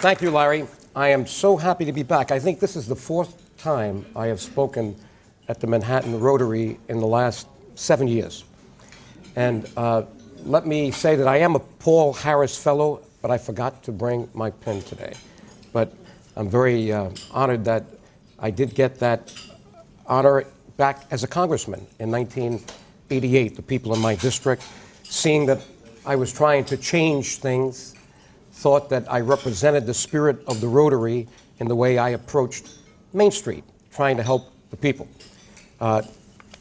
Thank you, Larry. I am so happy to be back. I think this is the fourth time I have spoken at the Manhattan Rotary in the last 7 years. And let me say that I am a Paul Harris Fellow, but I forgot to bring my pen today. But I'm very honored that I did get that honor back as a congressman in 1988. The people in my district, seeing that I was trying to change things, thought that I represented the spirit of the Rotary in the way I approached Main Street, trying to help the people.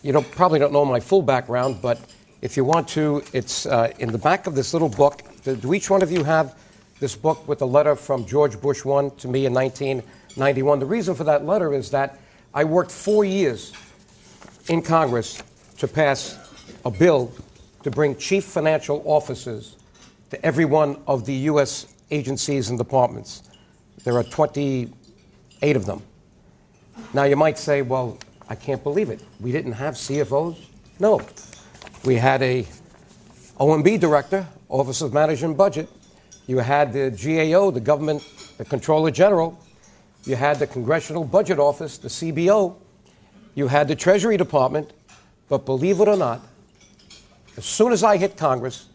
You probably don't know my full background, but if you want to, it's in the back of this little book. Do each one of you have this book with a letter from George Bush I to me in 1991? The reason for that letter is that I worked 4 years in Congress to pass a bill to bring chief financial officers to every one of the U.S. agencies and departments. There are 28 of them. Now, you might say, well, I can't believe it. We didn't have CFOs? No. We had a OMB director, Office of Management and Budget. You had the GAO, the government, the Comptroller General. You had the Congressional Budget Office, the CBO. You had the Treasury Department. But believe it or not, as soon as I hit Congress,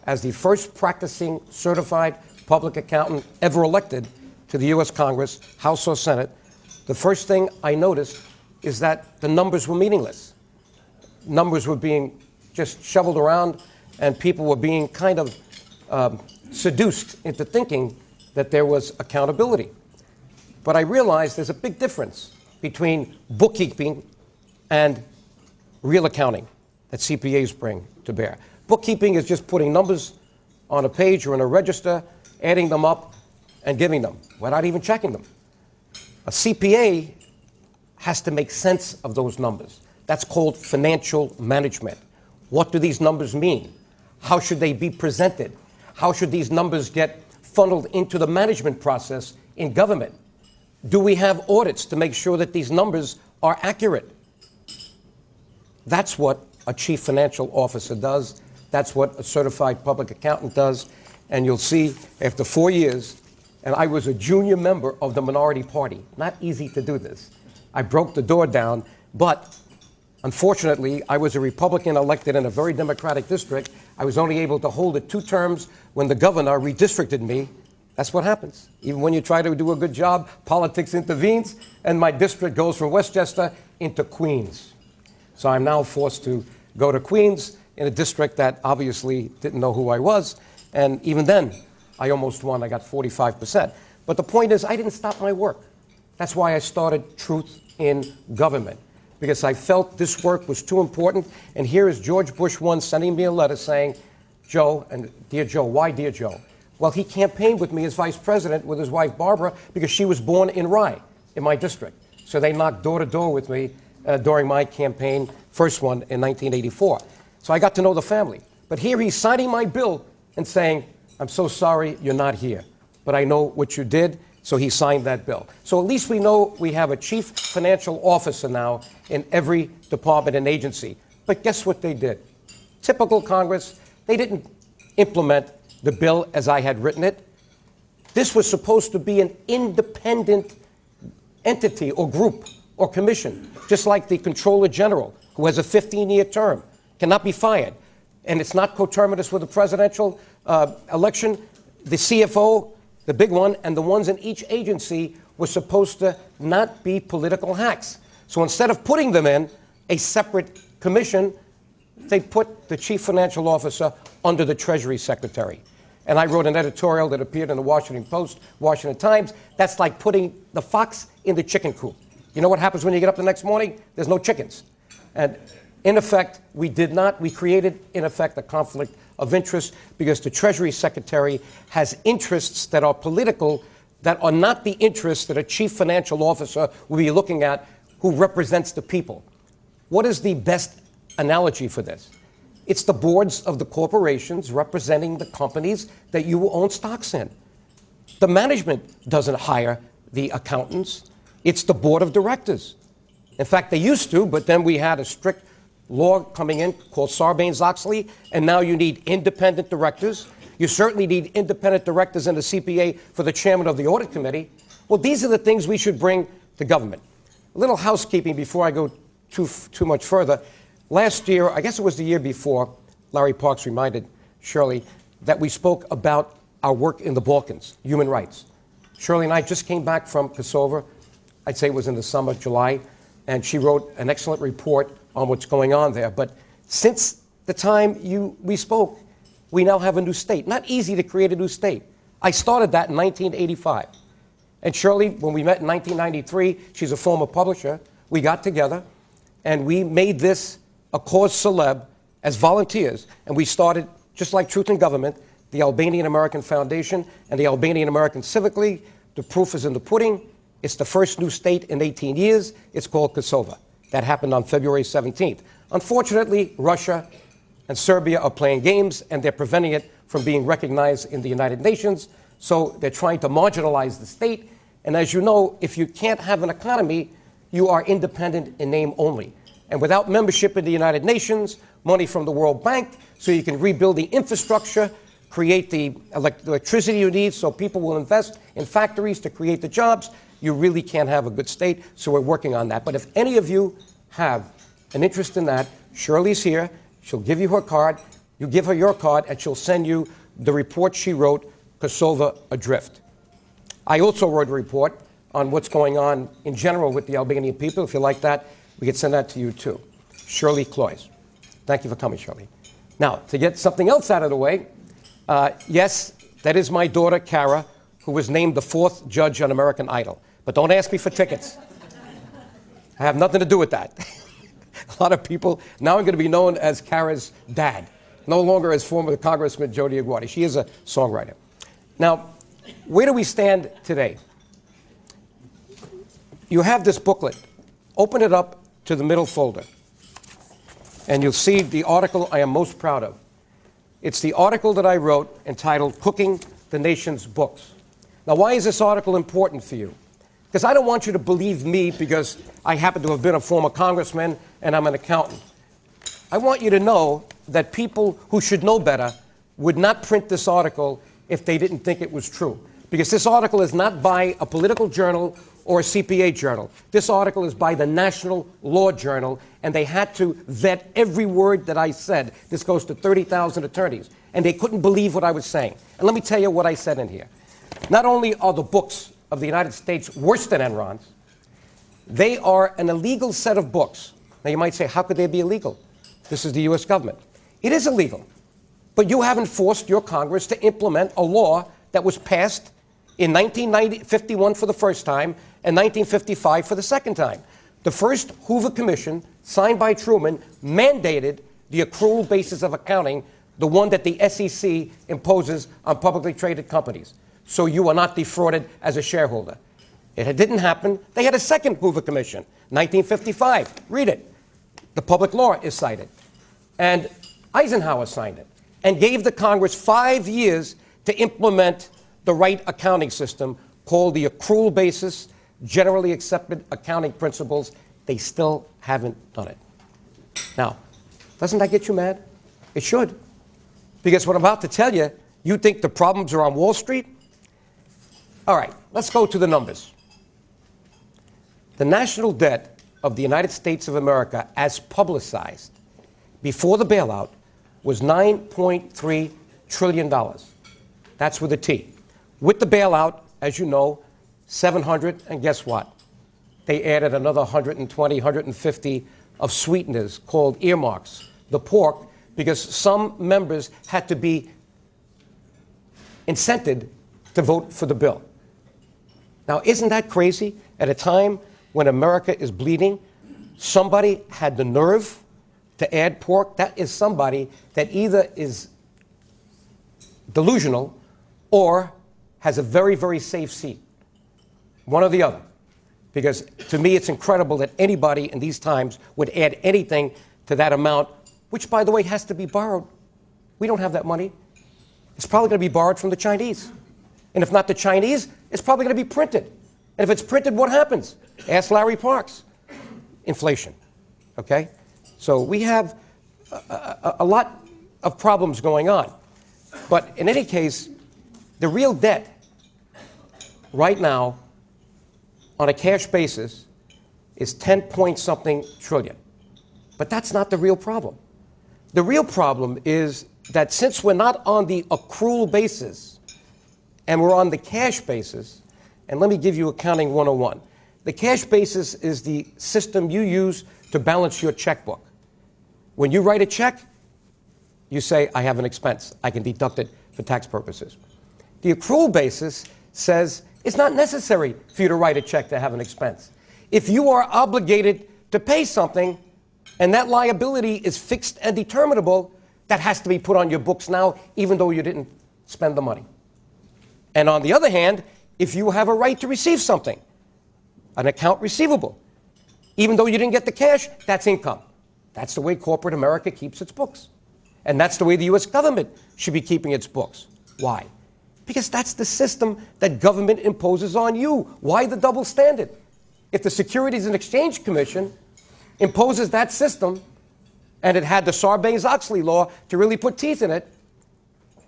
as the first practicing certified public accountant ever elected to the U.S. Congress, House or Senate, the first thing I noticed is that the numbers were meaningless. Numbers were being just shoveled around, and people were being kind of seduced into thinking that there was accountability. But I realized there's a big difference between bookkeeping and real accounting that CPAs bring to bear. Bookkeeping is just putting numbers on a page or in a register, adding them up, and giving them without even checking them. A CPA has to make sense of those numbers. That's called financial management. What do these numbers mean? How should they be presented? How should these numbers get funneled into the management process in government? Do we have audits to make sure that these numbers are accurate? That's what a chief financial officer does. That's what a certified public accountant does. And you'll see after 4 years, and I was a junior member of the minority party. Not easy to do this. I broke the door down, but unfortunately, I was a Republican elected in a very Democratic district. I was only able to hold it 2 terms when the governor redistricted me. That's what happens. Even when you try to do a good job, politics intervenes, and my district goes from Westchester into Queens. So I'm now forced to go to Queens in a district that obviously didn't know who I was. And even then, I almost won. I got 45%. But the point is, I didn't stop my work. That's why I started Truth in Government, because I felt this work was too important. And here is George Bush I sending me a letter saying, Joe, and dear Joe, why dear Joe? Well, he campaigned with me as vice president with his wife Barbara because she was born in Rye, in my district. So they knocked door to door with me during my campaign, first one in 1984. So I got to know the family. But here he's signing my bill and saying, I'm so sorry you're not here, but I know what you did. So he signed that bill. So at least we know we have a chief financial officer now in every department and agency. But guess what they did? Typical Congress, they didn't implement the bill as I had written it. This was supposed to be an independent entity or group or commission, just like the Comptroller General, who has a 15-year term, cannot be fired. And it's not coterminous with the presidential election. The CFO, the big one, and the ones in each agency were supposed to not be political hacks. So instead of putting them in a separate commission, they put the chief financial officer under the Treasury Secretary. And I wrote an editorial that appeared in the Washington Post, Washington Times. That's like putting the fox in the chicken coop. You know what happens when you get up the next morning? There's no chickens. And in effect, we created, in effect, a conflict of interest because the Treasury Secretary has interests that are political, that are not the interests that a chief financial officer will be looking at who represents the people. What is the best analogy for this? It's the boards of the corporations representing the companies that you own stocks in. The management doesn't hire the accountants. It's the board of directors. In fact, they used to, but then we had a strict law coming in called Sarbanes-Oxley, and now you need independent directors. You certainly need independent directors in the CPA for the chairman of the audit committee. Well, these are the things we should bring to government. A little housekeeping before I go too much further. Last year, I guess it was the year before, Larry Parks reminded Shirley that we spoke about our work in the Balkans, human rights. Shirley and I just came back from Kosovo. I'd say it was in the summer, July, and she wrote an excellent report on what's going on there. But since the time we spoke, we now have a new state. Not easy to create a new state. I started that in 1985. And Shirley, when we met in 1993, she's a former publisher, we got together and we made this a cause célèbre as volunteers. And we started, just like Truth in Government, the Albanian American Foundation and the Albanian American Civic League. The proof is in the pudding. It's the first new state in 18 years. It's called Kosovo. That happened on February 17th. Unfortunately, Russia and Serbia are playing games, and they're preventing it from being recognized in the United Nations. So they're trying to marginalize the state. And as you know, if you can't have an economy, you are independent in name only. And without membership in the United Nations, money from the World Bank, so you can rebuild the infrastructure, create the electricity you need so people will invest in factories to create the jobs, you really can't have a good state. So we're working on that. But if any of you have an interest in that, Shirley's here. She'll give you her card. You give her your card, and she'll send you the report she wrote, Kosovo Adrift. I also wrote a report on what's going on in general with the Albanian people. If you like that, we could send that to you too. Shirley Cloyes. Thank you for coming, Shirley. Now, to get something else out of the way, yes, that is my daughter, Kara, who was named the 4th judge on American Idol. But don't ask me for tickets. I have nothing to do with that. A lot of people, now I'm going to be known as Kara's dad, no longer as former Congressman Joe DioGuardi. She is a songwriter. Now, where do we stand today? You have this booklet. Open it up to the middle folder, and you'll see the article I am most proud of. It's the article that I wrote entitled Cooking the Nation's Books. Now, why is this article important for you? Because I don't want you to believe me because I happen to have been a former congressman and I'm an accountant. I want you to know that people who should know better would not print this article if they didn't think it was true. Because this article is not by a political journal or a CPA journal. This article is by the National Law Journal, and they had to vet every word that I said. This goes to 30,000 attorneys, and they couldn't believe what I was saying. And let me tell you what I said in here. Not only are the books of the United States worse than Enron's, they are an illegal set of books. Now you might say, how could they be illegal? This is the U.S. government. It is illegal, but you haven't forced your Congress to implement a law that was passed in 1951 for the first time and 1955 for the second time. The first Hoover Commission, signed by Truman, mandated the accrual basis of accounting, the one that the SEC imposes on publicly traded companies. So you are not defrauded as a shareholder. It didn't happen. They had a second Hoover Commission, 1955. Read it. The public law is cited. And Eisenhower signed it and gave the Congress 5 years to implement the right accounting system called the accrual basis, generally accepted accounting principles. They still haven't done it. Now, doesn't that get you mad? It should. Because what I'm about to tell you, you think the problems are on Wall Street? All right, let's go to the numbers. The national debt of the United States of America, as publicized before the bailout, was $9.3 trillion. That's with a T. With the bailout, as you know, 700, and guess what? They added another 120, 150 of sweeteners called earmarks, the pork, because some members had to be incented to vote for the bill. Now, isn't that crazy? At a time when America is bleeding, somebody had the nerve to add pork. That is somebody that either is delusional or has a very, very safe seat. One or the other. Because to me, it's incredible that anybody in these times would add anything to that amount, which, by the way, has to be borrowed. We don't have that money. It's probably going to be borrowed from the Chinese. And if not the Chinese, it's probably going to be printed. And if it's printed, what happens? Ask Larry Parks. Inflation. Okay? So we have a lot of problems going on. But in any case, the real debt right now on a cash basis is 10 point something trillion. But that's not the real problem. The real problem is that since we're not on the accrual basis and we're on the cash basis, and let me give you accounting 101. The cash basis is the system you use to balance your checkbook. When you write a check, you say, I have an expense. I can deduct it for tax purposes. The accrual basis says it's not necessary for you to write a check to have an expense. If you are obligated to pay something and that liability is fixed and determinable, that has to be put on your books now, even though you didn't spend the money. And on the other hand, if you have a right to receive something, an account receivable, even though you didn't get the cash, that's income. That's the way corporate America keeps its books. And that's the way the U.S. government should be keeping its books. Why? Because that's the system that government imposes on you. Why the double standard? If the Securities and Exchange Commission imposes that system, and it had the Sarbanes-Oxley law to really put teeth in it,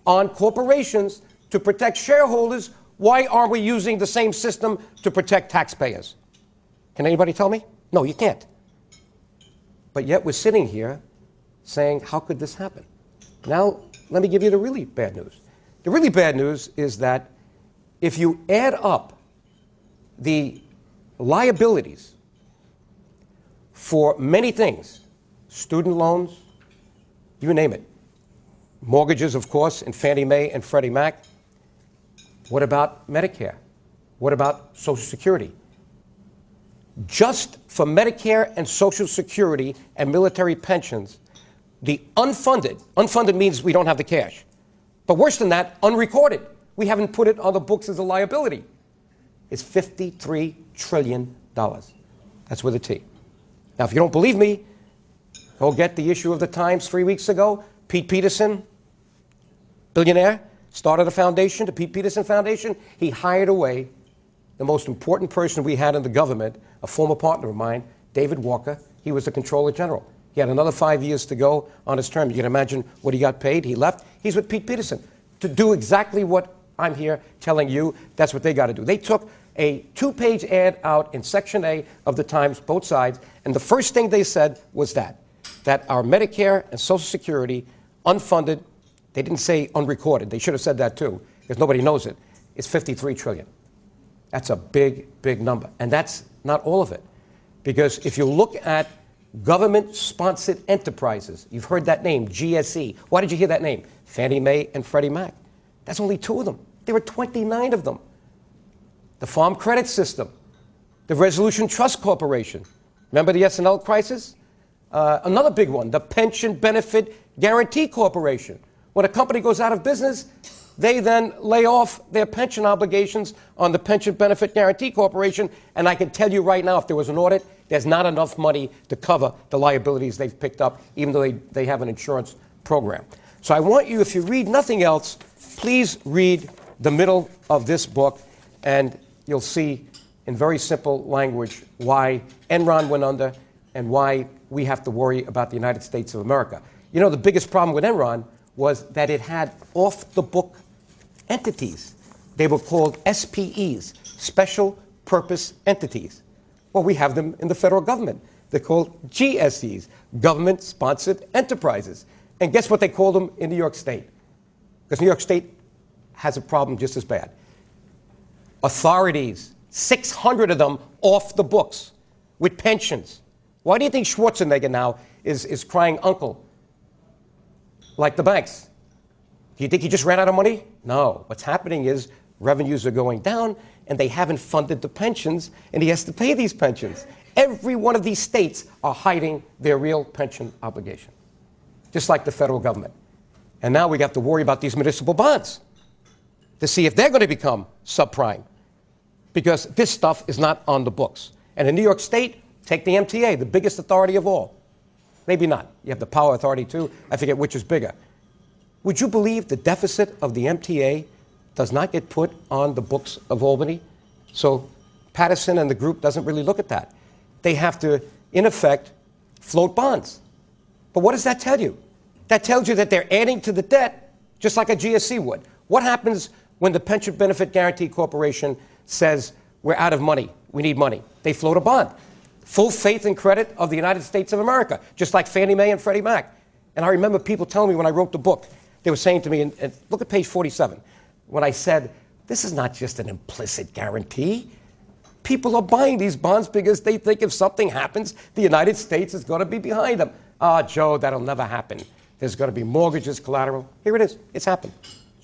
on corporations to protect shareholders, why aren't we using the same system to protect taxpayers? Can anybody tell me? No, you can't. But yet we're sitting here saying, how could this happen? Now, let me give you the really bad news. The really bad news is that if you add up the liabilities for many things, student loans, you name it, mortgages, of course, in Fannie Mae and Freddie Mac. What about Medicare? What about Social Security? Just for Medicare and Social Security and military pensions, the unfunded means we don't have the cash. But worse than that, unrecorded. We haven't put it on the books as a liability. It's $53 trillion. That's with a T. Now, if you don't believe me, go get the issue of the Times 3 weeks ago. Pete Peterson, billionaire, started a foundation, the Pete Peterson Foundation. He hired away the most important person we had in the government, a former partner of mine, David Walker. He was the Comptroller General. He had another 5 years to go on his term. You can imagine what he got paid. He left. He's with Pete Peterson to do exactly what I'm here telling you. That's what they got to do. They took a 2-page ad out in Section A of the Times, both sides, and the first thing they said was that our Medicare and Social Security, unfunded, they didn't say unrecorded. They should have said that too, because nobody knows it. It's $53 trillion. That's a big, big number. And that's not all of it. Because if you look at government-sponsored enterprises, you've heard that name, GSE. Why did you hear that name? Fannie Mae and Freddie Mac. That's only 2 of them. There were 29 of them. The Farm Credit System, the Resolution Trust Corporation. Remember the S&L crisis? Another big one, the Pension Benefit Guarantee Corporation. When a company goes out of business, they then lay off their pension obligations on the Pension Benefit Guarantee Corporation, and I can tell you right now, if there was an audit, there's not enough money to cover the liabilities they've picked up, even though they have an insurance program. So I want you, if you read nothing else, please read the middle of this book, and you'll see in very simple language why Enron went under and why we have to worry about the United States of America. You know, the biggest problem with Enron was that it had off-the-book entities. They were called SPEs, Special Purpose Entities. Well, we have them in the federal government. They're called GSEs, Government-Sponsored Enterprises. And guess what they call them in New York State? Because New York State has a problem just as bad. Authorities, 600 of them off the books with pensions. Why do you think Schwarzenegger now is crying uncle like the banks? Do you think he just ran out of money? No. What's happening is revenues are going down, and they haven't funded the pensions, and he has to pay these pensions. Every one of these states are hiding their real pension obligation, just like the federal government. And now we have to worry about these municipal bonds to see if they're going to become subprime, because this stuff is not on the books. And in New York State, take the MTA, the biggest authority of all. Maybe not. You have the Power Authority, too. I forget which is bigger. Would you believe the deficit of the MTA does not get put on the books of Albany? So Patterson and the group doesn't really look at that. They have to, in effect, float bonds. But what does that tell you? That tells you that they're adding to the debt just like a GSC would. What happens when the Pension Benefit Guaranty Corporation says, we're out of money, we need money? They float a bond. Full faith and credit of the United States of America, just like Fannie Mae and Freddie Mac. And I remember people telling me when I wrote the book, they were saying to me, and look at page 47, when I said, this is not just an implicit guarantee. People are buying these bonds because they think if something happens, the United States is going to be behind them. Ah, Joe, that'll never happen. There's going to be mortgages, collateral. Here it is. It's happened.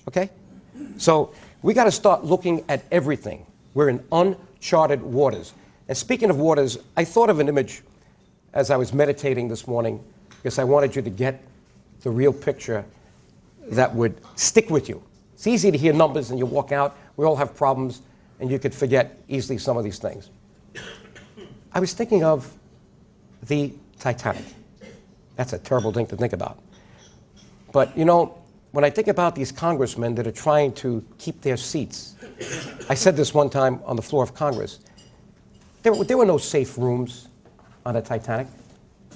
Okay? So we got to start looking at everything. We're in uncharted waters. And speaking of waters, I thought of an image as I was meditating this morning because I wanted you to get the real picture that would stick with you. It's easy to hear numbers and you walk out. We all have problems, and you could forget easily some of these things. I was thinking of the Titanic. That's a terrible thing to think about. But, you know, when I think about these congressmen that are trying to keep their seats, I said this one time on the floor of Congress, there were no safe rooms on the Titanic.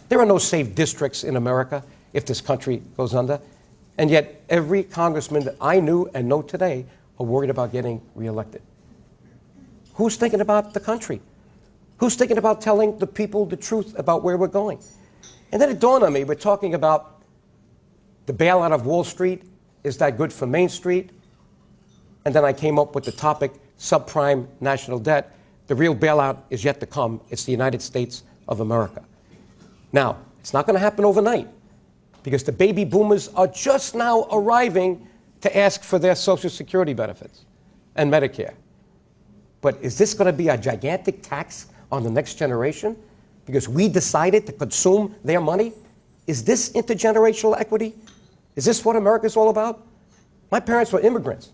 There are no safe districts in America if this country goes under. And yet, every congressman that I knew and know today are worried about getting reelected. Who's thinking about the country? Who's thinking about telling the people the truth about where we're going? And then it dawned on me, we're talking about the bailout of Wall Street. Is that good for Main Street? And then I came up with the topic, subprime national debt. The real bailout is yet to come. It's the United States of America. Now, it's not going to happen overnight because the baby boomers are just now arriving to ask for their Social Security benefits and Medicare. But is this going to be a gigantic tax on the next generation because we decided to consume their money? Is this intergenerational equity? Is this what America's all about? My parents were immigrants.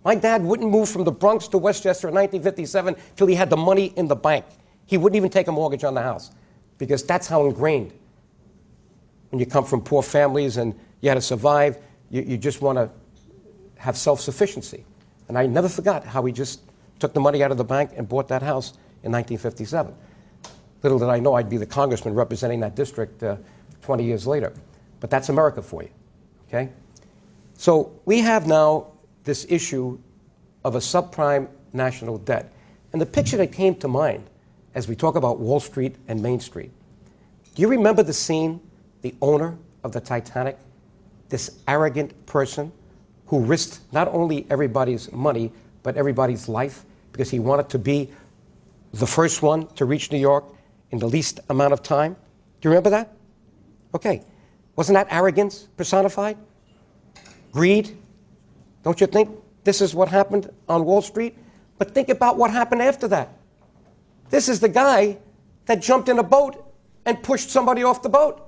My dad wouldn't move from the Bronx to Westchester in 1957 till he had the money in the bank. He wouldn't even take a mortgage on the house because that's how ingrained. When you come from poor families and you had to survive, you just want to have self-sufficiency. And I never forgot how he just took the money out of the bank and bought that house in 1957. Little did I know I'd be the congressman representing that district 20 years later. But that's America for you, okay? So we have now this issue of a subprime national debt. And the picture that came to mind as we talk about Wall Street and Main Street, do you remember the scene, the owner of the Titanic, this arrogant person who risked not only everybody's money, but everybody's life because he wanted to be the first one to reach New York in the least amount of time? Do you remember that? Okay. Wasn't that arrogance personified? Greed? Don't you think this is what happened on Wall Street? But think about what happened after that. This is the guy that jumped in a boat and pushed somebody off the boat.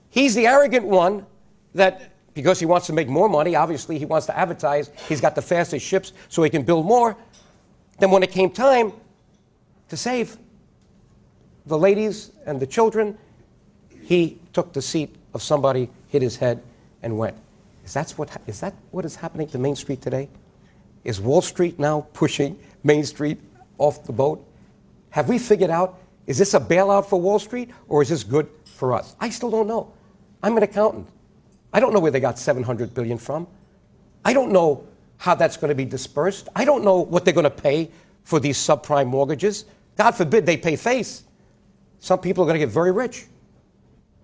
He's the arrogant one that, because he wants to make more money, obviously he wants to advertise, he's got the fastest ships so he can build more. Then when it came time to save the ladies and the children, he took the seat of somebody, hit his head, and went. Is that what is happening to Main Street today? Is Wall Street now pushing Main Street off the boat? Have we figured out, is this a bailout for Wall Street, or is this good for us? I still don't know. I'm an accountant. I don't know where they got $700 billion from. I don't know how that's going to be dispersed. I don't know what they're going to pay for these subprime mortgages. God forbid they pay face. Some people are going to get very rich.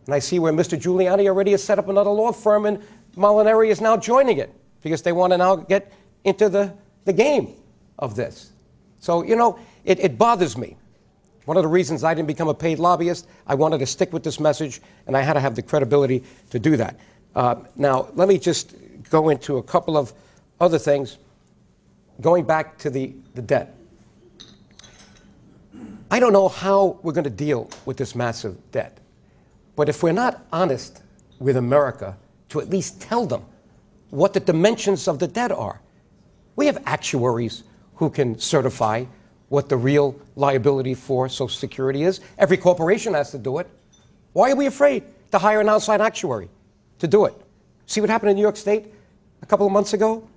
And I see where Mr. Giuliani already has set up another law firm, and Molinari is now joining it because they want to now get into the game of this. So, you know, it bothers me. One of the reasons I didn't become a paid lobbyist, I wanted to stick with this message, and I had to have the credibility to do that. Now, let me just go into a couple of other things. Going back to the debt. I don't know how we're going to deal with this massive debt. But if we're not honest with America to at least tell them what the dimensions of the debt are, we have actuaries who can certify what the real liability for Social Security is. Every corporation has to do it. Why are we afraid to hire an outside actuary to do it? See what happened in New York State a couple of months ago?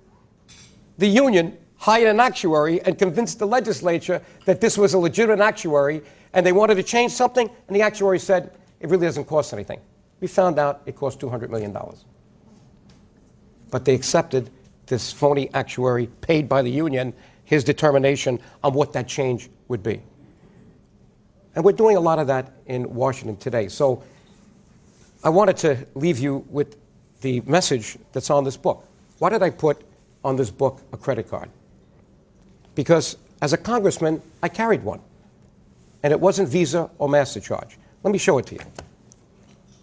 The union hired an actuary and convinced the legislature that this was a legitimate actuary, and they wanted to change something, and the actuary said, it really doesn't cost anything. We found out it cost $200 million. but they accepted this phony actuary paid by the union, his determination on what that change would be. And we're doing a lot of that in Washington today. So I wanted to leave you with the message that's on this book. Why did I put on this book a credit card? Because as a congressman, I carried one. And it wasn't Visa or MasterCharge. Let me show it to you.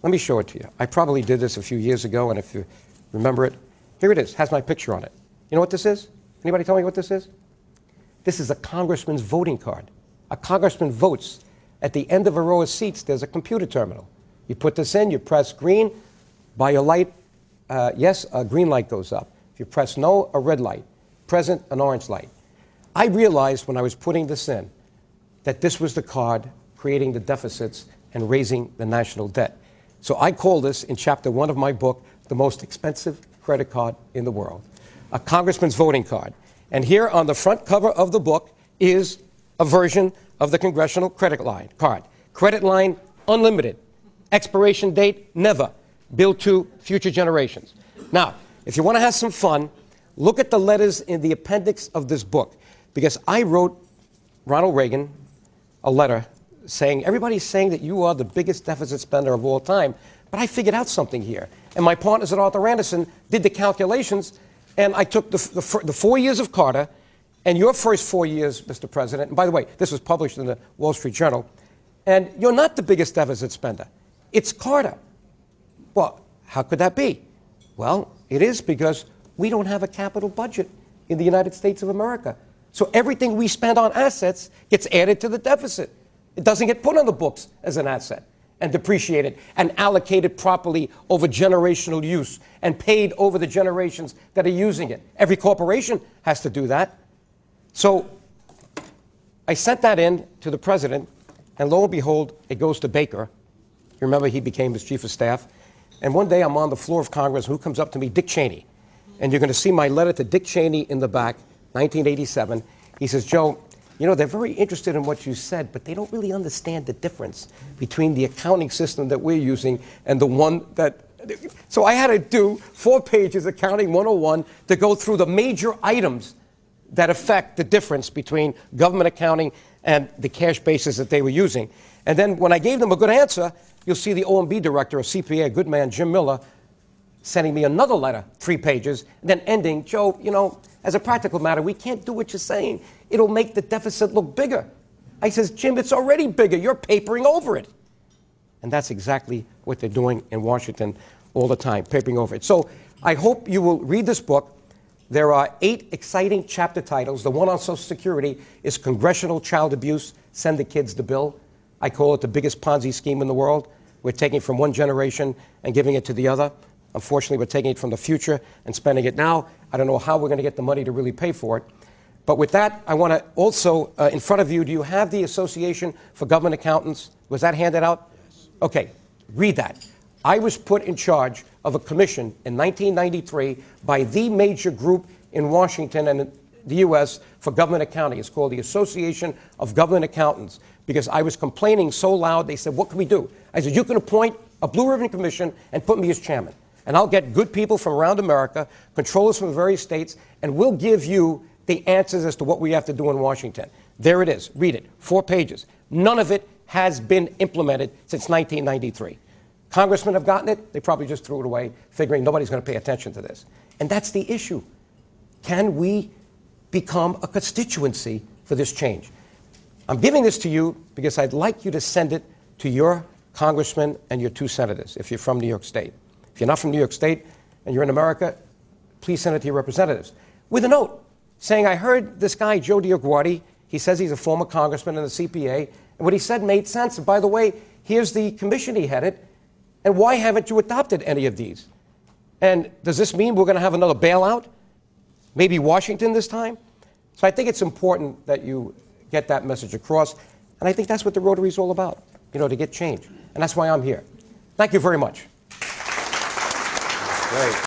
Let me show it to you. I probably did this a few years ago, and if you remember it, here it is. Has my picture on it. You know what this is? Anybody tell me what this is? This is a congressman's voting card. A congressman votes. At the end of a row of seats, there's a computer terminal. You put this in, you press green. By your light, yes, a green light goes up. If you press no, a red light. Present, an orange light. I realized when I was putting this in that this was the card creating the deficits and raising the national debt. So I call this, in chapter 1 of my book, the most expensive credit card in the world, a congressman's voting card. And here on the front cover of the book is a version of the congressional credit line card. Credit line, unlimited. Expiration date, never. Bill to future generations. Now, if you want to have some fun, look at the letters in the appendix of this book, because I wrote Ronald Reagan a letter saying, everybody's saying that you are the biggest deficit spender of all time, but I figured out something here. And my partners at Arthur Anderson did the calculations, and I took the 4 years of Carter and your first 4 years, Mr. President, and by the way, this was published in the Wall Street Journal, and you're not the biggest deficit spender. It's Carter. Well, how could that be? Well, it is because we don't have a capital budget in the United States of America. So everything we spend on assets gets added to the deficit. It doesn't get put on the books as an asset and depreciated and allocated properly over generational use and paid over the generations that are using it. Every corporation has to do that. So I sent that in to the president, and lo and behold, it goes to Baker. You remember he became his chief of staff. And one day I'm on the floor of Congress, and who comes up to me? Dick Cheney. And you're going to see my letter to Dick Cheney in the back, 1987. He says, Joe, you know, they're very interested in what you said, but they don't really understand the difference between the accounting system that we're using and the one that... So I had to do 4 pages, Accounting 101, to go through the major items that affect the difference between government accounting and the cash basis that they were using. And then when I gave them a good answer, you'll see the OMB director, a CPA, a good man, Jim Miller, sending me another letter, 3 pages, and then ending, Joe, you know, as a practical matter, we can't do what you're saying. It'll make the deficit look bigger. I says, Jim, it's already bigger. You're papering over it. And that's exactly what they're doing in Washington all the time, papering over it. So I hope you will read this book. There are 8 exciting chapter titles. The one on Social Security is Congressional Child Abuse, Send the Kids the Bill. I call it the biggest Ponzi scheme in the world. We're taking it from one generation and giving it to the other. Unfortunately, we're taking it from the future and spending it now. I don't know how we're going to get the money to really pay for it. But with that, I want to also, in front of you, do you have the Association for Government Accountants? Was that handed out? Yes. Okay, read that. I was put in charge of a commission in 1993 by the major group in Washington and the U.S. for government accounting. It's called the Association of Government Accountants, because I was complaining so loud, they said, what can we do? I said, you can appoint a Blue Ribbon Commission and put me as chairman. And I'll get good people from around America, controllers from the various states, and we'll give you the answers as to what we have to do in Washington. There it is. Read it. 4 pages. None of it has been implemented since 1993. Congressmen have gotten it. They probably just threw it away, figuring nobody's going to pay attention to this. And that's the issue. Can we become a constituency for this change? I'm giving this to you because I'd like you to send it to your congressman and your 2 senators if you're from New York State. If you're not from New York State and you're in America, please send it to your representatives with a note saying, I heard this guy, Joe DioGuardi, he says he's a former congressman and a CPA, and what he said made sense. And by the way, here's the commission he headed, and why haven't you adopted any of these? And does this mean we're going to have another bailout? Maybe Washington this time? So I think it's important that you get that message across, and I think that's what the Rotary is all about, you know, to get change. And that's why I'm here. Thank you very much. Great.